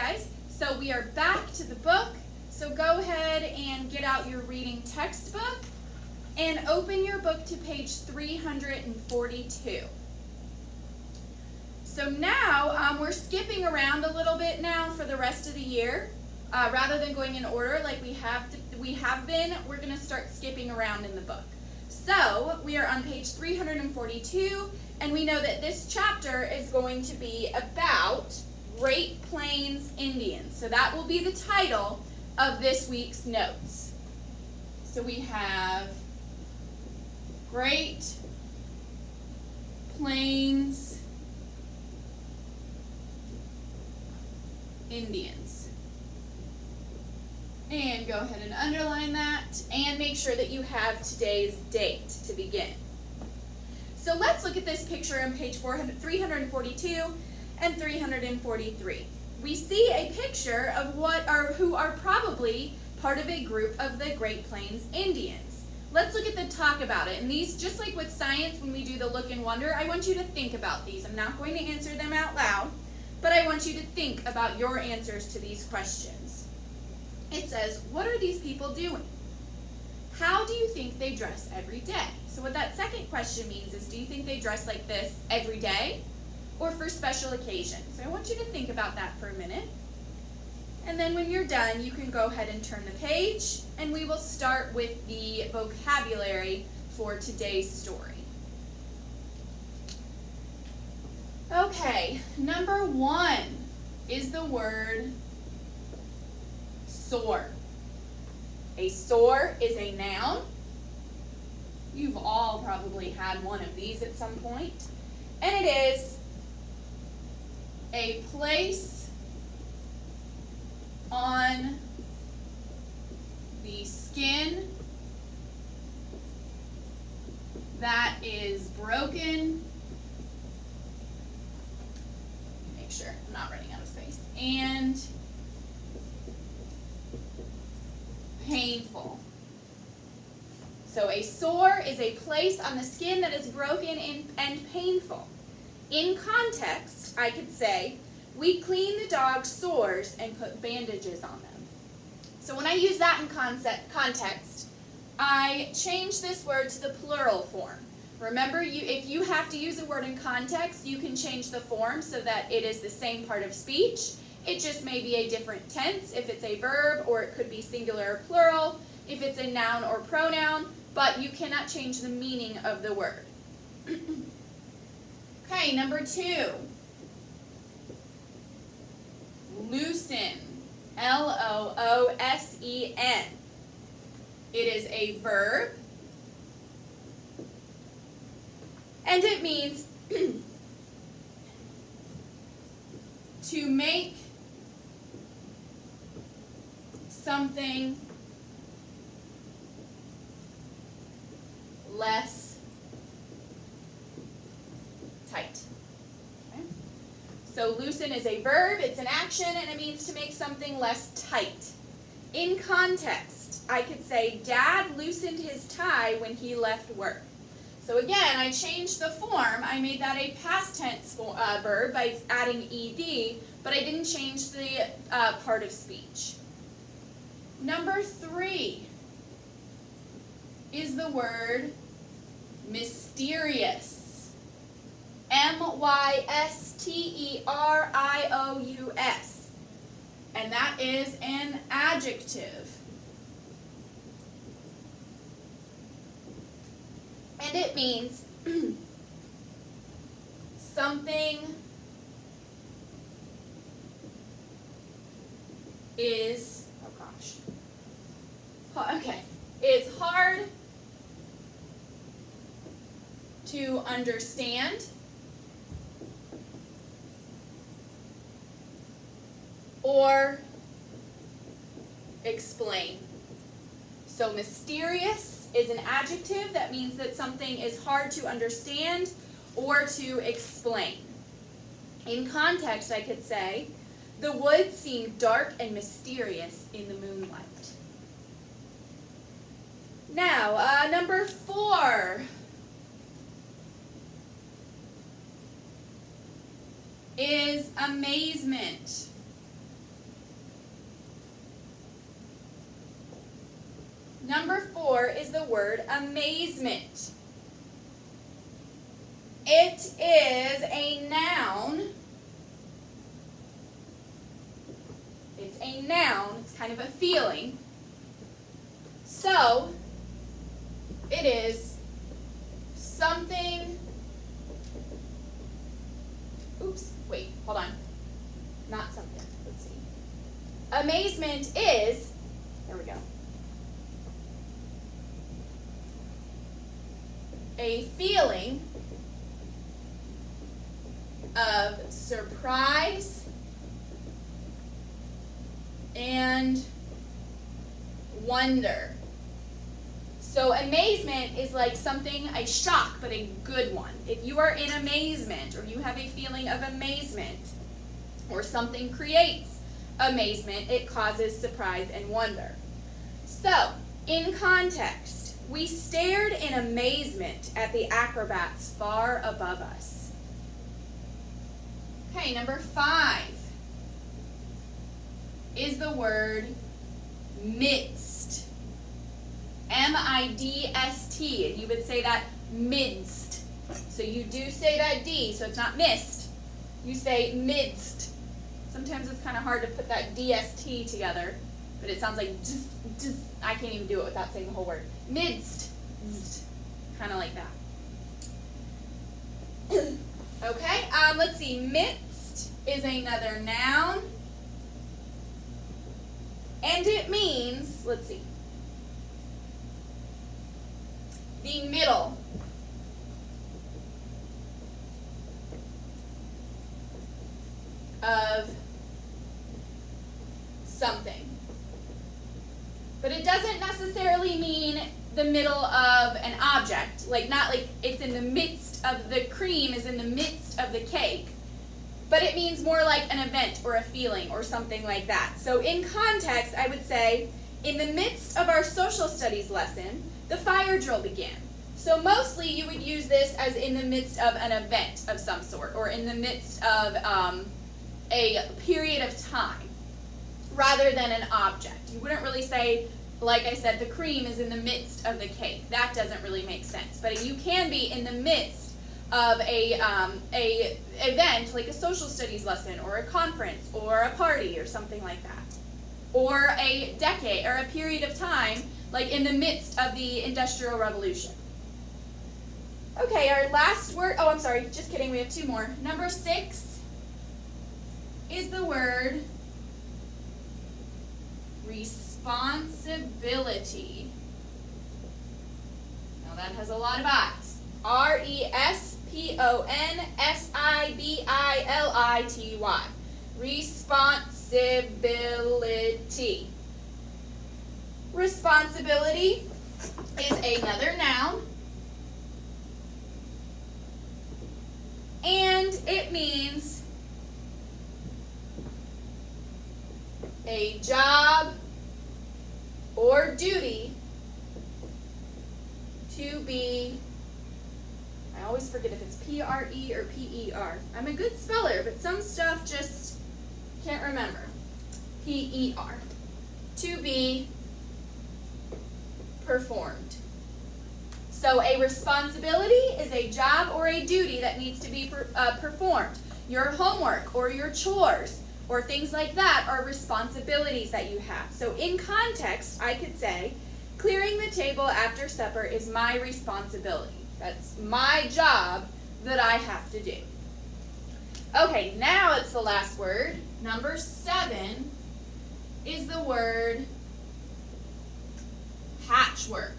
guys, so we are back to the book. So go ahead and get out your reading textbook and open your book to page 342. So now we're skipping around a little bit now for the rest of the year. Rather than going in order like we have been, we're going to start skipping around in the book. So we are on page 342, and we know that this chapter is going to be about Great Plains Indians. So that will be the title of this week's notes. So we have Great Plains Indians. And go ahead and underline that and make sure that you have today's date to begin. So let's look at this picture on page 342 and 343. We see a picture of who are probably part of a group of the Great Plains Indians. Let's look at the talk about it. And these, just like with science when we do the look and wonder, I want you to think about these. I'm not going to answer them out loud, but I want you to think about your answers to these questions. It says, what are these people doing? How do you think they dress every day? So what that second question means is, do you think they dress like this every day or for special occasions? So I want you to think about that for a minute. And then when you're done, you can go ahead and turn the page, and we will start with the vocabulary for today's story. Okay, number 1 is the word soar. A soar is a noun. You've all probably had one of these at some point. And it is a place on the skin that is broken. Make sure I'm not running out of space. And painful. So a sore is a place on the skin that is broken and painful. In context, I could say, we clean the dog's sores and put bandages on them. So when I use that in context, I change this word to the plural form. Remember, if you have to use a word in context, you can change the form so that it is the same part of speech. It just may be a different tense if it's a verb, or it could be singular or plural if it's a noun or pronoun, but you cannot change the meaning of the word. Okay, number 2. Loosen. L-O-O-S-E-N. It is a verb, and it means to make something less tight. Okay? So loosen is a verb, it's an action, and it means to make something less tight. In context, I could say, Dad loosened his tie when he left work. So again, I changed the form. I made that a past tense verb by adding ed, but I didn't change the part of speech. Number 3 is the word mysterious. M-Y-S-T-E-R-I-O-U-S. And that is an adjective. And it means something is, is hard to understand or explain. So mysterious is an adjective that means that something is hard to understand or to explain. In context, I could say, the woods seemed dark and mysterious in the moonlight. Now, number 4 is amazement. is the word amazement. It is a noun. It's a noun. It's kind of a feeling. So, it is something. Oops, wait, hold on. Not something. Let's see. Amazement is, there we go, a feeling of surprise and wonder. So amazement is like something, a shock, but a good one. If you are in amazement, or you have a feeling of amazement, or something creates amazement, it causes surprise and wonder. So, in context, we stared in amazement at the acrobats far above us. Okay, number 5 is the word midst. M-I-D-S-T, and you would say that midst. So you do say that D, so it's not missed. You say midst. Sometimes it's kind of hard to put that D-S-T together, but it sounds like just, I can't even do it without saying the whole word. Midst. Kind of like that. Okay, let's see. Midst is another noun. And it means, let's see, the middle. Of something. But it doesn't necessarily mean the middle of an object, like not like it's in the midst of the cream is in the midst of the cake, but it means more like an event or a feeling or something like that. So in context, I would say, in the midst of our social studies lesson, the fire drill began. So mostly you would use this as in the midst of an event of some sort, or in the midst of a period of time, rather than an object. You wouldn't really say, like I said, the cream is in the midst of the cake. That doesn't really make sense. But you can be in the midst of a event, like a social studies lesson, or a conference, or a party, or something like that. Or a decade, or a period of time, like in the midst of the Industrial Revolution. Okay, our last word, oh, I'm sorry, just kidding, we have 2 more. Number 6 is the word responsibility. Now that has a lot of I's. R-E-S-P-O-N-S-I-B-I-L-I-T-Y. Responsibility. Responsibility is another noun. And it means a job or duty to be, I always forget if it's P-R-E or P-E-R. I'm a good speller, but some stuff just can't remember. P-E-R. To be performed. So a responsibility is a job or a duty that needs to be performed. Your homework or your chores or things like that are responsibilities that you have. So in context, I could say, clearing the table after supper is my responsibility. That's my job that I have to do. Okay, now it's the last word. Number 7 is the word patchwork.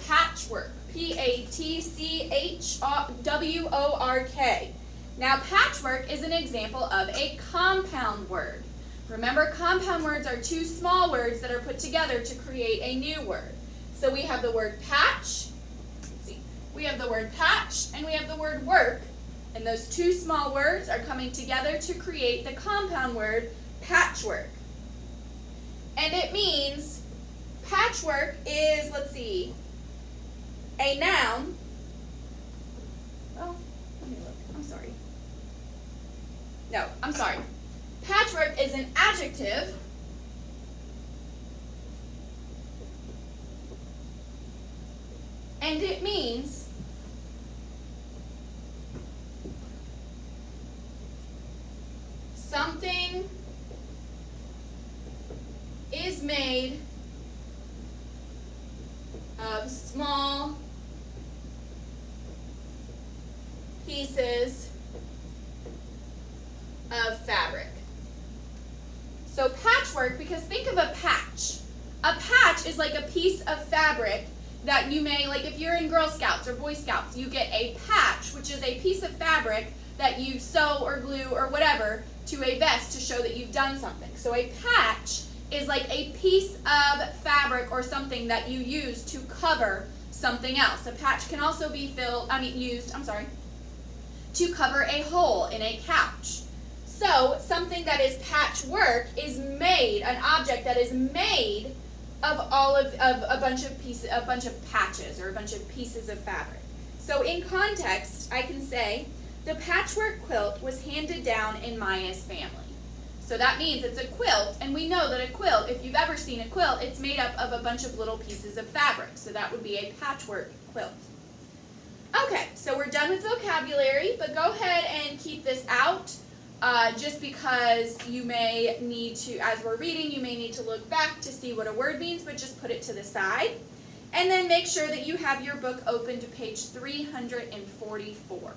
Patchwork. P-A-T-C-H-W-O-R-K. Now, patchwork is an example of a compound word. Remember, compound words are 2 small words that are put together to create a new word. So we have the word patch, let's see, we have the word patch, and we have the word work, and those 2 small words are coming together to create the compound word patchwork. And it means, patchwork is, let's see, a noun. Oh, let me look, I'm sorry. No, I'm sorry. Patchwork is an adjective and it means something is made of small pieces of fabric. So patchwork, because think of a patch. A patch is like a piece of fabric that you may, like if you're in Girl Scouts or Boy Scouts, you get a patch, which is a piece of fabric that you sew or glue or whatever to a vest to show that you've done something. So a patch is like a piece of fabric or something that you use to cover something else. A patch can also be used to cover a hole in a couch. So something that is patchwork is made, an object that is made of a bunch of patches or a bunch of pieces of fabric. So in context, I can say the patchwork quilt was handed down in Maya's family. So that means it's a quilt, and we know that a quilt, if you've ever seen a quilt, it's made up of a bunch of little pieces of fabric. So that would be a patchwork quilt. Okay, so we're done with vocabulary, but go ahead and keep this out. Just because you may need to, as we're reading, you may need to look back to see what a word means, but just put it to the side. And then make sure that you have your book open to page 344.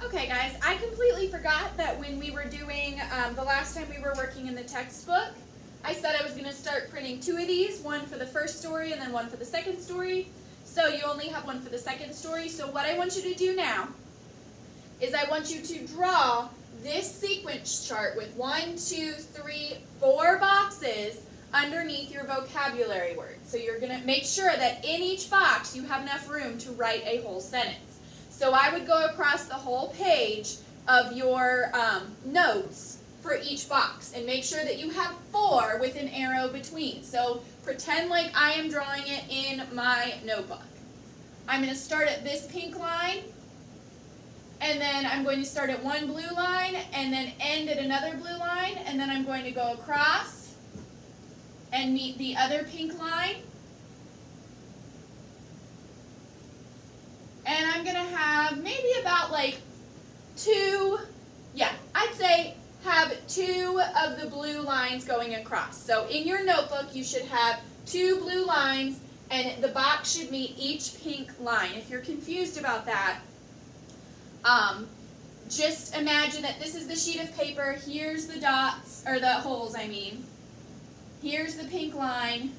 Okay guys, I completely forgot that when we were doing, the last time we were working in the textbook, I said I was going to start printing 2 of these, one for the first story and then one for the second story. So you only have one for the second story. So what I want you to do now is I want you to draw this sequence chart with 1, 2, 3, 4 boxes underneath your vocabulary words. So you're going to make sure that in each box you have enough room to write a whole sentence. So I would go across the whole page of your notes for each box and make sure that you have 4 with an arrow between. So pretend like I am drawing it in my notebook. I'm going to start at this pink line, and then I'm going to start at one blue line and then end at another blue line, and then I'm going to go across and meet the other pink line. And I'm going to have maybe about like 2, I'd say have 2 of the blue lines going across. So in your notebook you should have 2 blue lines, and the box should meet each pink line. If you're confused about that, just imagine that this is the sheet of paper, here's the dots, or the holes I mean. Here's the pink line.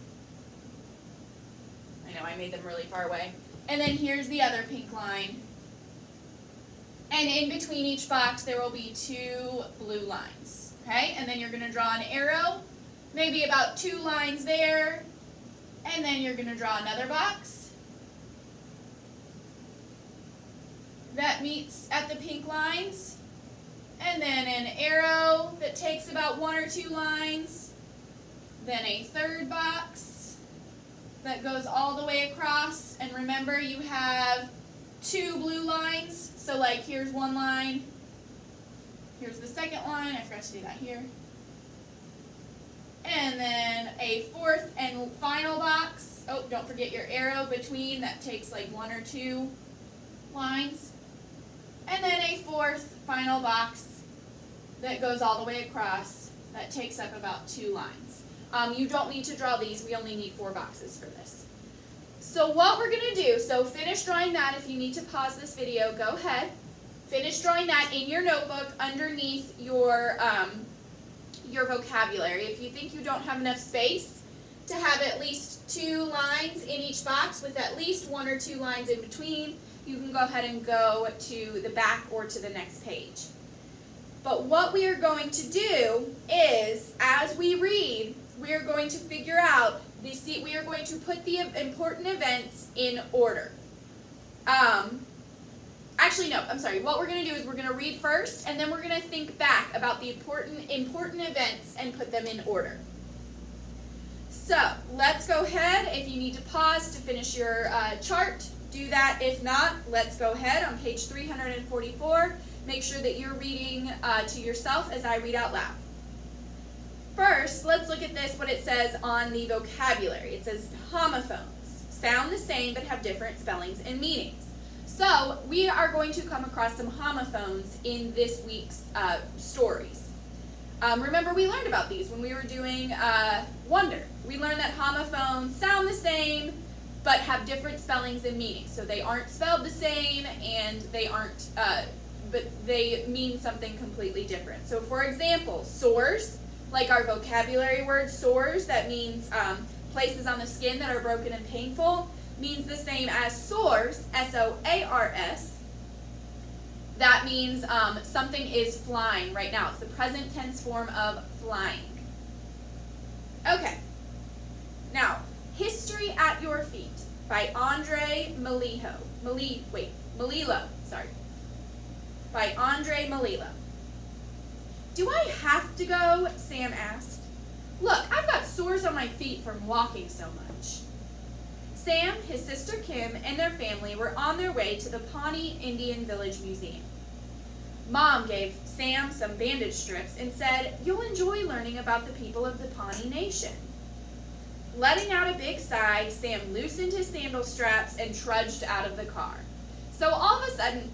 I know I made them really far away. And then here's the other pink line. And in between each box there will be 2 blue lines. Okay? And then you're going to draw an arrow, maybe about 2 lines there. And then you're going to draw another box that meets at the pink lines. And then an arrow that takes about 1 or 2 lines. Then a third box that goes all the way across. And remember, you have 2 blue lines. So like here's one line. Here's the second line. I forgot to do that here. And then a 4th and final box. Oh, don't forget your arrow between. That takes like 1 or 2 lines. And then a 4th final box that goes all the way across. That takes up about 2 lines. You don't need to draw these. We only need 4 boxes for this. So what we're going to do, so finish drawing that. If you need to pause this video, go ahead. Finish drawing that in your notebook underneath your vocabulary. If you think you don't have enough space to have at least 2 lines in each box with at least 1 or 2 lines in between, you can go ahead and go to the back or to the next page. But what we are going to do is, as we read, we are going to figure out, we are going to put the important events in order. Actually, no, I'm sorry. What we're going to do is we're going to read first, and then we're going to think back about the important events and put them in order. So, let's go ahead. If you need to pause to finish your chart, do that. If not, let's go ahead on page 344. Make sure that you're reading to yourself as I read out loud. First, let's look at this, what it says on the vocabulary. It says homophones. sound the same but have different spellings and meanings. So we are going to come across some homophones in this week's stories. Remember, we learned about these when we were doing Wonder. We learned that homophones sound the same but have different spellings and meanings. So they aren't spelled the same, and they aren't, but they mean something completely different. So for example, sores, like our vocabulary word sores, that means places on the skin that are broken and painful, means the same as soars, S-O-A-R-S. That means something is flying right now. It's the present tense form of flying. Okay. Now, History at Your Feet by Andre Melillo. By Andre Melillo. Do I have to go? Sam asked. Look, I've got sores on my feet from walking so much. Sam, his sister Kim, and their family were on their way to the Pawnee Indian Village Museum. Mom gave Sam some bandage strips and said, "You'll enjoy learning about the people of the Pawnee Nation." Letting out a big sigh, Sam loosened his sandal straps and trudged out of the car. So all of a sudden,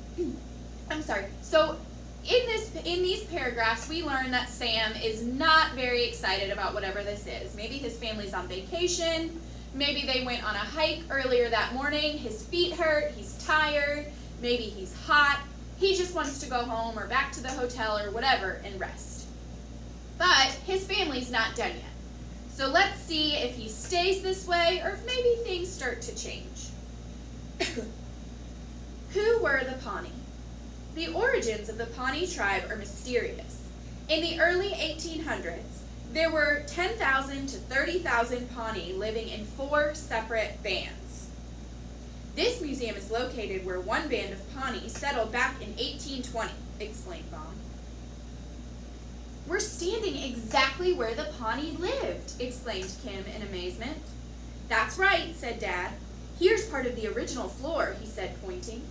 in these paragraphs, we learn that Sam is not very excited about whatever this is. Maybe his family's on vacation. Maybe they went on a hike earlier that morning. His feet hurt. He's tired. Maybe he's hot. He just wants to go home or back to the hotel or whatever and rest. But his family's not done yet. So let's see if he stays this way or if maybe things start to change. Who were the Pawnee? The origins of the Pawnee tribe are mysterious. In the early 1800s, there were 10,000 to 30,000 Pawnee living in 4 separate bands. This museum is located where one band of Pawnee settled back in 1820, explained Mom. We're standing exactly where the Pawnee lived, exclaimed Kim in amazement. That's right, said Dad. Here's part of the original floor, he said, pointing.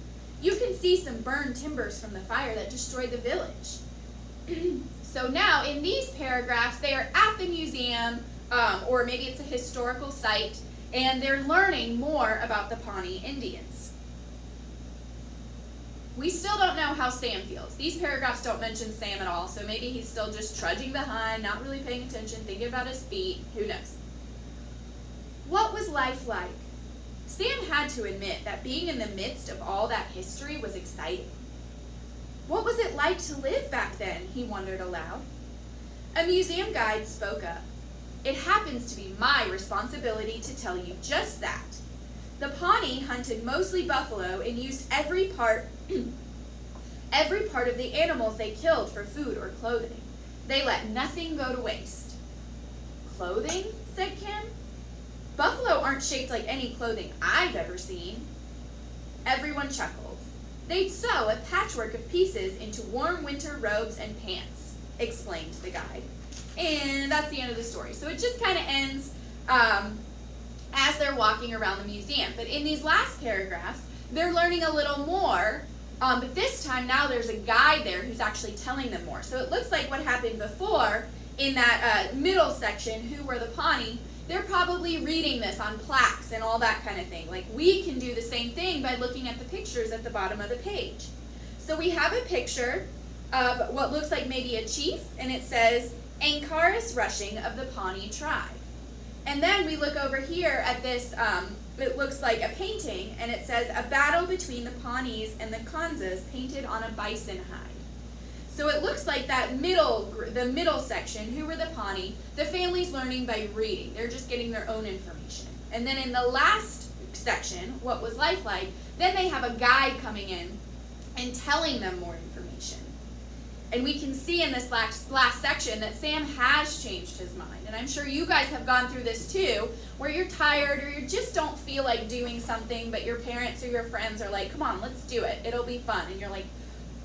You can see some burned timbers from the fire that destroyed the village. So now, in these paragraphs, they are at the museum, or maybe it's a historical site, and they're learning more about the Pawnee Indians. We still don't know how Sam feels. These paragraphs don't mention Sam at all, so maybe he's still just trudging behind, not really paying attention, thinking about his feet. Who knows? What was life like? Sam had to admit that being in the midst of all that history was exciting. What was it like to live back then, he wondered aloud. A museum guide spoke up. It happens to be my responsibility to tell you just that. The Pawnee hunted mostly buffalo and used every part of the animals they killed for food or clothing. They let nothing go to waste. Clothing? Said Kim. Buffalo aren't shaped like any clothing I've ever seen. Everyone chuckled. They'd sew a patchwork of pieces into warm winter robes and pants, explained the guide. And that's the end of the story. So it just kind of ends as they're walking around the museum. But in these last paragraphs, they're learning a little more, but this time now there's a guide there who's actually telling them more. So it looks like what happened before in that middle section, who were the Pawnee, they're probably reading this on plaques and all that kind of thing. Like we can do the same thing by looking at the pictures at the bottom of the page. So we have a picture of what looks like maybe a chief, and it says, Ankaris Rushing of the Pawnee tribe. And then we look over here at this, it looks like a painting, and it says, a battle between the Pawnees and the Kansas painted on a bison hide. So it looks like the middle section, who were the Pawnee, the family's learning by reading. They're just getting their own information. And then in the last section, what was life like, then they have a guide coming in and telling them more information. And we can see in this last section that Sam has changed his mind. And I'm sure you guys have gone through this too, where you're tired or you just don't feel like doing something, but your parents or your friends are like, come on, let's do it. It'll be fun. And you're like,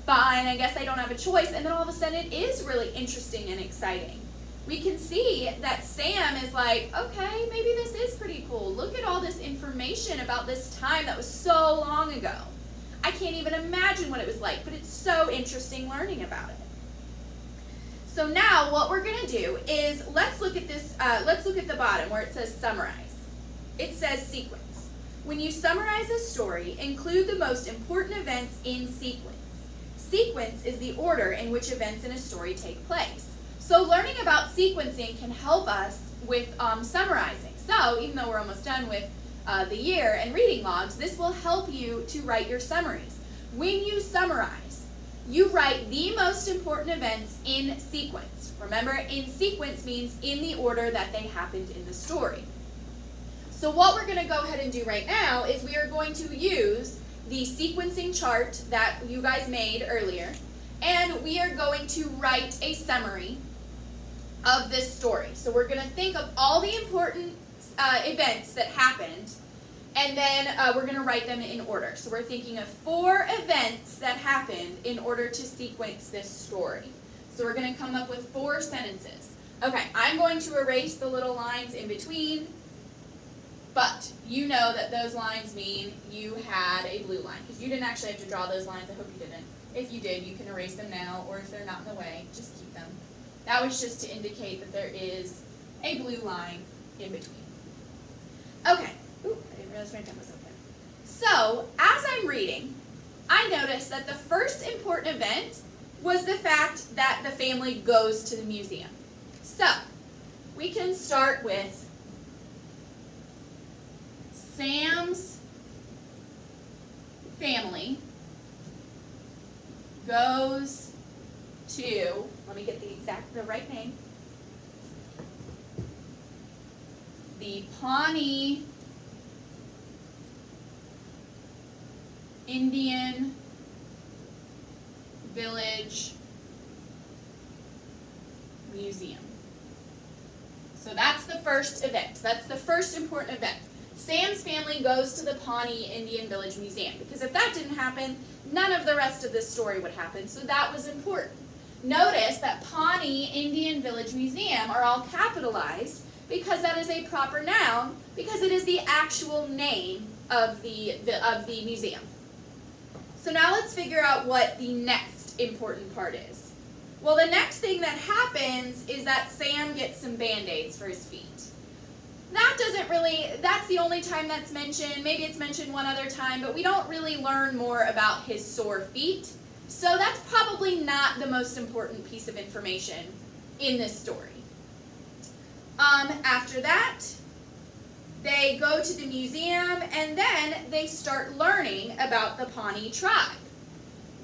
fine, I guess I don't have a choice. And then all of a sudden it is really interesting and exciting. We can see that Sam is like, okay, maybe this is pretty cool. Look at all this information about this time that was so long ago. I can't even imagine what it was like, but it's so interesting learning about it. So now what we're going to do is let's look at this. Let's look at the bottom where it says summarize. It says sequence. When you summarize a story, include the most important events in sequence. Sequence is the order in which events in a story take place. So learning about sequencing can help us with summarizing. So even though we're almost done with the year and reading logs, this will help you to write your summaries. When you summarize, you write the most important events in sequence. Remember, in sequence means in the order that they happened in the story. So what we're going to go ahead and do right now is we are going to use the sequencing chart that you guys made earlier, and we are going to write a summary of this story. So we're going to think of all the important events that happened, and then we're going to write them in order. So we're thinking of 4 events that happened in order to sequence this story. So we're going to come up with 4 sentences. Okay, I'm going to erase the little lines in between, but you know that those lines mean you had a blue line, because you didn't actually have to draw those lines. I hope you didn't. If you did, you can erase them now, or if they're not in the way, just keep them. That was just to indicate that there is a blue line in between. Okay. Ooh, I didn't realize my pen was open. So, as I'm reading, I noticed that the first important event was the fact that the family goes to the museum. So, we can start with Sam's family goes to, let me get the right name, the Pawnee Indian Village Museum. So that's the first event. That's the first important event. Sam's family goes to the Pawnee Indian Village Museum, because if that didn't happen, none of the rest of this story would happen, so that was important. Notice that Pawnee Indian Village Museum are all capitalized because that is a proper noun, because it is the actual name of the museum. So now let's figure out what the next important part is. Well, the next thing that happens is that Sam gets some Band-Aids for his feet. That's the only time that's mentioned. Maybe it's mentioned one other time, but we don't really learn more about his sore feet. So that's probably not the most important piece of information in this story. After that, they go to the museum, and then they start learning about the Pawnee tribe.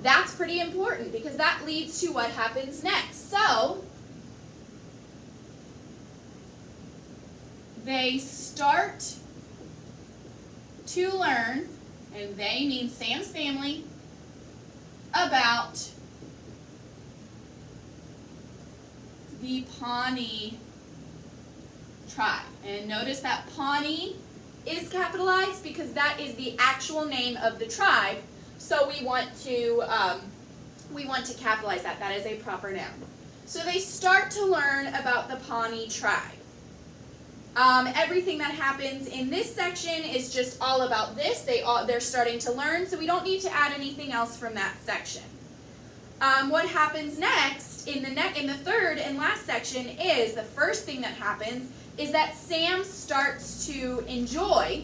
That's pretty important, because that leads to what happens next. So, they start to learn, and they mean Sam's family, about the Pawnee tribe. And notice that Pawnee is capitalized because that is the actual name of the tribe. So we want to capitalize that. That is a proper noun. So they start to learn about the Pawnee tribe. Everything that happens in this section is just all about this. They're starting to learn, so we don't need to add anything else from that section. What happens next in the third and last section is the first thing that happens is that Sam starts to enjoy.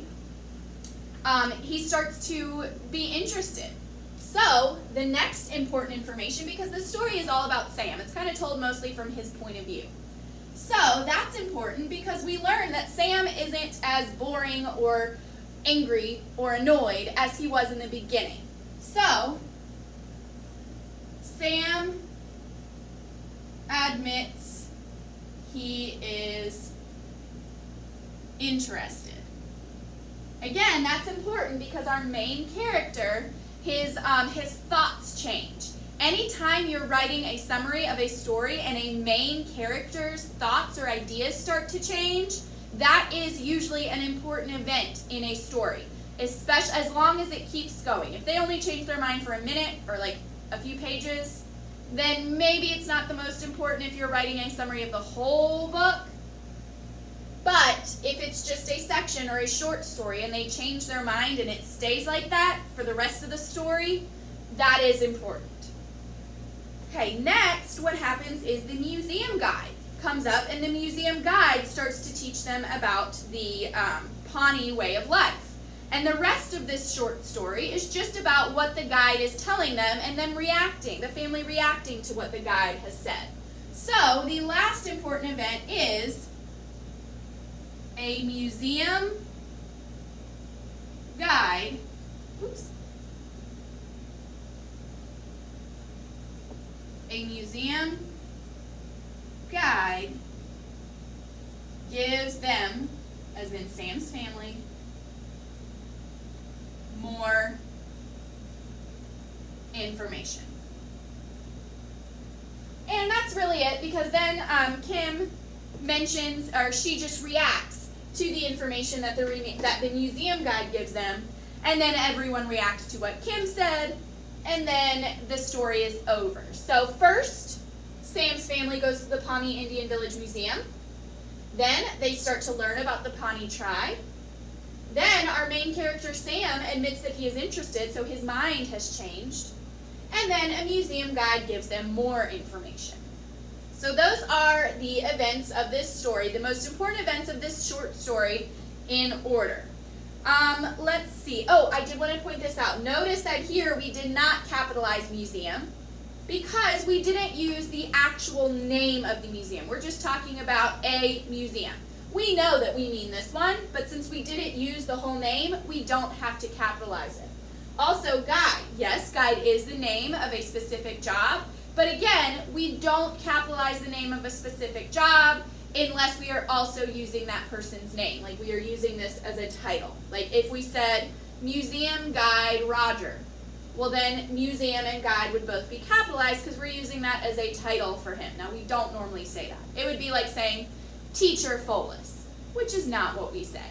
He starts to be interested. So the next important information, because the story is all about Sam, it's kind of told mostly from his point of view. So that's important because we learn that Sam isn't as boring or angry or annoyed as he was in the beginning. So Sam admits he is interested. Again, that's important because our main character, his thoughts change. Anytime you're writing a summary of a story and a main character's thoughts or ideas start to change, that is usually an important event in a story, especially as long as it keeps going. If they only change their mind for a minute or like a few pages, then maybe it's not the most important if you're writing a summary of the whole book. But if it's just a section or a short story and they change their mind and it stays like that for the rest of the story, that is important. Okay, next what happens is the museum guide comes up, and the museum guide starts to teach them about the Pawnee way of life. And the rest of this short story is just about what the guide is telling them and them reacting, the family reacting to what the guide has said. So the last important event is a museum guide. A museum guide gives them, as in Sam's family, more information. And that's really it, because then Kim mentions, or she just reacts to the information that the museum guide gives them, and then everyone reacts to what Kim said, and then the story is over. So first, Sam's family goes to the Pawnee Indian Village Museum. Then they start to learn about the Pawnee tribe. Then our main character, Sam, admits that he is interested, so his mind has changed. And then a museum guide gives them more information. So those are the events of this story, the most important events of this short story in order. Let's see. Oh, I did want to point this out. Notice that here we did not capitalize museum because we didn't use the actual name of the museum. We're just talking about a museum. We know that we mean this one, but since we didn't use the whole name, we don't have to capitalize it. Also, guide. Yes, guide is the name of a specific job, but again, we don't capitalize the name of a specific job unless we are also using that person's name. Like we are using this as a title. Like if we said Museum Guide Roger, well then museum and guide would both be capitalized because we're using that as a title for him. Now we don't normally say that. It would be like saying Teacher Folis, which is not what we say.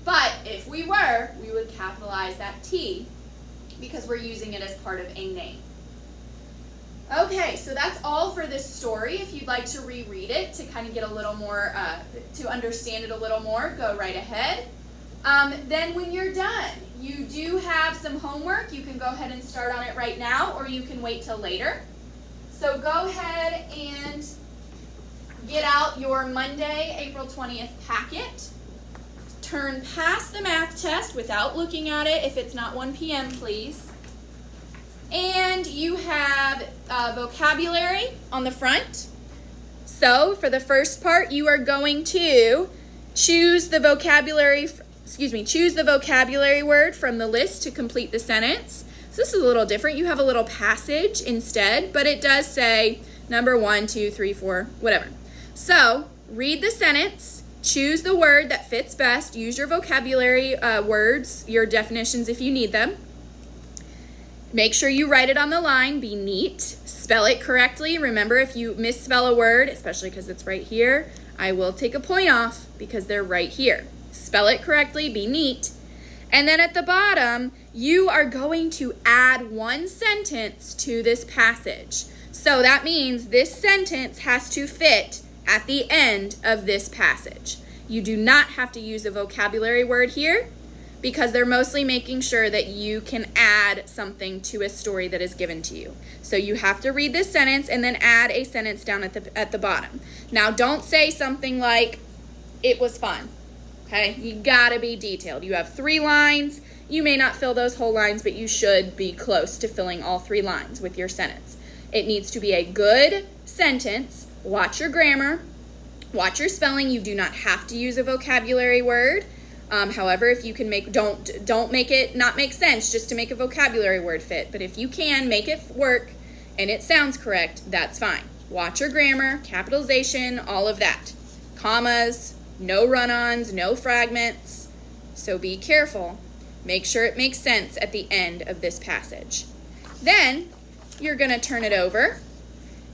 But if we were, we would capitalize that T because we're using it as part of a name. Okay, so that's all for this story. If you'd like to reread it to kind of get a little more, to understand it a little more, go right ahead. Then when you're done, you do have some homework. You can go ahead and start on it right now, or you can wait till later. So go ahead and get out your Monday, April 20th packet. Turn past the math test without looking at it if it's not 1 p.m., please. And you have vocabulary on the front. So for the first part, you are going to choose the vocabulary word from the list to complete the sentence. So this is a little different. You have a little passage instead, but it does say number 1, 2, 3, 4, whatever. So read the sentence, choose the word that fits best, use your vocabulary words, your definitions if you need them. Make sure you write it on the line, be neat, spell it correctly. Remember, if you misspell a word, especially because it's right here, I will take a point off because they're right here. Spell it correctly, be neat. And then at the bottom, you are going to add one sentence to this passage. So that means this sentence has to fit at the end of this passage. You do not have to use a vocabulary word here, because they're mostly making sure that you can add something to a story that is given to you. So you have to read this sentence and then add a sentence down at the bottom. Now don't say something like, it was fun, okay? You gotta be detailed. You have 3 lines. You may not fill those whole lines, but you should be close to filling all 3 lines with your sentence. It needs to be a good sentence. Watch your grammar, watch your spelling. You do not have to use a vocabulary word. However, if you can don't make it not make sense just to make a vocabulary word fit. But if you can make it work and it sounds correct, that's fine. Watch your grammar, capitalization, all of that. Commas, no run-ons, no fragments. So be careful. Make sure it makes sense at the end of this passage. Then you're going to turn it over.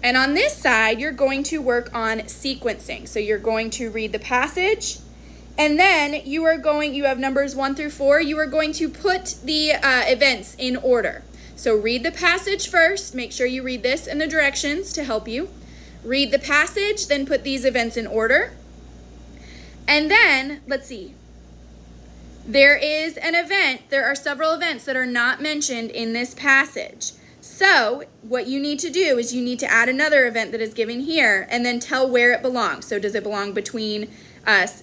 And on this side, you're going to work on sequencing. So you're going to read the passage. And then you have numbers 1 through 4. You are going to put the events in order. So read the passage first. Make sure you read this and the directions to help you. Read the passage, then put these events in order. And then, let's see. There is an event. There are several events that are not mentioned in this passage. So what you need to do is you need to add another event that is given here and then tell where it belongs. So does it belong between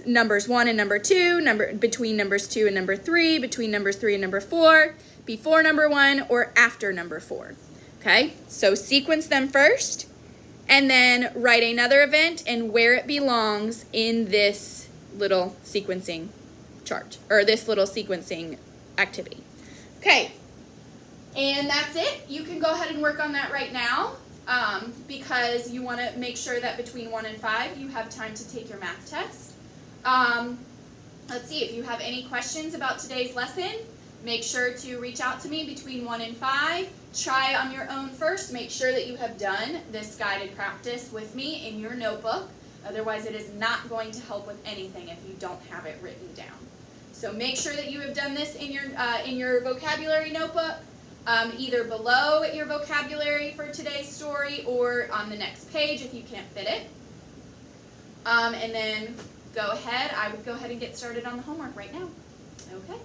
numbers 1 and number 2, between numbers 2 and number 3, between numbers 3 and number 4, before number 1, or after number 4? Okay, so sequence them first and then write another event and where it belongs in this little sequencing chart, or this little sequencing activity. Okay. And that's it. You can go ahead and work on that right now because you want to make sure that between 1 and 5 you have time to take your math test. Let's see, if you have any questions about today's lesson, make sure to reach out to me between 1 and 5. Try on your own first. Make sure that you have done this guided practice with me in your notebook. Otherwise, it is not going to help with anything if you don't have it written down. So make sure that you have done this in your vocabulary notebook. Either below your vocabulary for today's story or on the next page if you can't fit it. And then I would go ahead and get started on the homework right now. Okay.